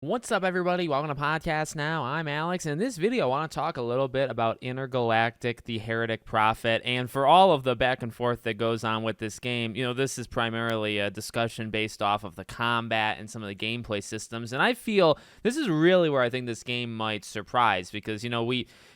What's up, everybody? Welcome to Podcast Now. I'm Alex, and in this video, I want to talk a little bit about Intergalactic The Heretic Prophet. And for all of the back and forth that goes on with this game, this is primarily a discussion based off of the combat and some of the gameplay systems. And I feel this is really where I think this game might surprise because,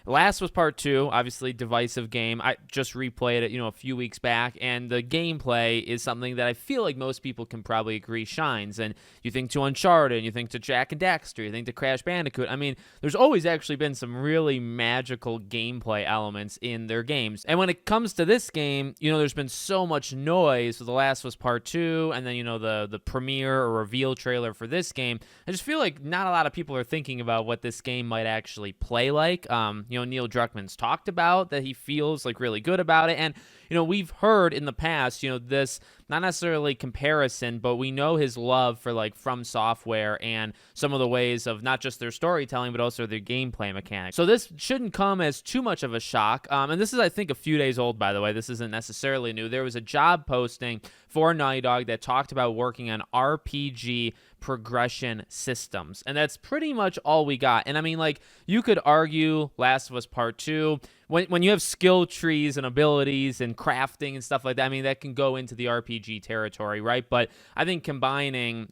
last was part 2, obviously divisive game. I just replayed it, a few weeks back, and the gameplay is something that I feel like most people can probably agree shines. And you think to Uncharted, and you think to Jack and Daxter, you think to Crash Bandicoot. I mean, there's always actually been some really magical gameplay elements in their games. And when it comes to this game, there's been so much noise with The Last was Part 2, and then, the premiere or reveal trailer for this game. I just feel like not a lot of people are thinking about what this game might actually play like. Neil Druckmann's talked about that he feels like really good about it. And, we've heard in the past, this not necessarily comparison, but we know his love for like From Software and some of the ways of not just their storytelling, but also their gameplay mechanics. So this shouldn't come as too much of a shock. And this is, I think, a few days old, by the way. This isn't necessarily new. There was a job posting for Naughty Dog that talked about working on RPG progression systems. And that's pretty much all we got. And I mean, like, you could argue Last of Us Part 2, when you have skill trees and abilities and crafting and stuff like that, I mean, that can go into the RPG territory, right? But I think combining,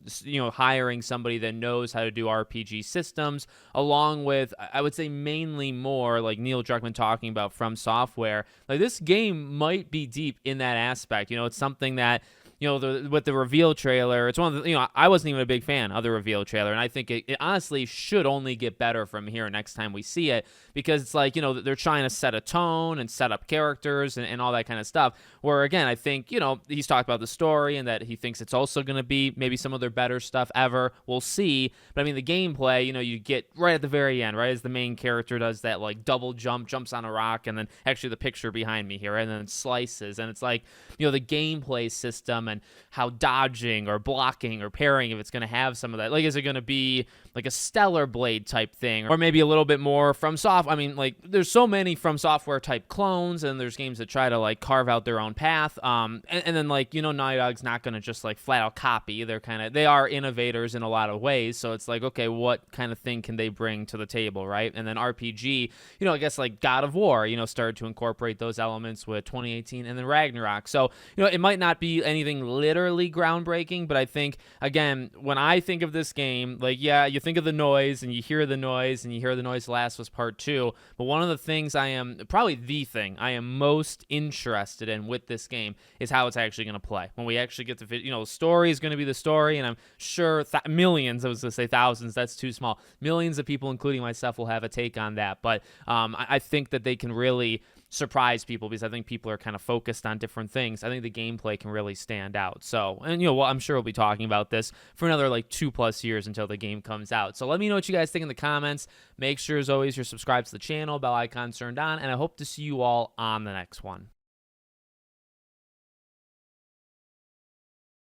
hiring somebody that knows how to do RPG systems, along with, I would say mainly more like Neil Druckmann talking about From Software, like this game might be deep in that aspect. It's something that, with the reveal trailer, it's one of the, I wasn't even a big fan of the reveal trailer, and I think it honestly should only get better from here next time we see it, because it's like, they're trying to set a tone and set up characters and all that kind of stuff, where, again, I think, he's talked about the story and that he thinks it's also going to be maybe some of their better stuff ever. We'll see. But, I mean, the gameplay, you get right at the very end, right, as the main character does that, like, double jumps on a rock, and then actually the picture behind me here, and then slices, and it's like, the gameplay system and how dodging or blocking or parrying, if it's going to have some of that. Like, is it going to be like a Stellar Blade type thing, or maybe a little bit more From Software? I mean, like, there's so many From Software type clones, and there's games that try to like carve out their own path. And then, like, Naughty Dog's not going to just like flat out copy. They are innovators in a lot of ways. So it's like, okay, what kind of thing can they bring to the table, right? And then RPG, I guess like God of War, started to incorporate those elements with 2018 and then Ragnarok. So, it might not be anything literally groundbreaking, but I think, again, when I think of this game, like, yeah, you think of the noise and you hear the noise and you hear the noise. Last was Part 2, but one of the things probably the thing I am most interested in with this game is how it's actually going to play. When we actually get to, the story is going to be the story, and I'm sure millions, I was going to say thousands, that's too small, millions of people, including myself, will have a take on that. But I think that they can really surprise people, because I think people are kind of focused on different things. I think the gameplay can really stand out. So, and I'm sure we'll be talking about this for another like 2+ years until the game comes out. So let me know what you guys think in the comments. Make sure, as always, you're subscribed to the channel, bell icon turned on, and I hope to see you all on the next one.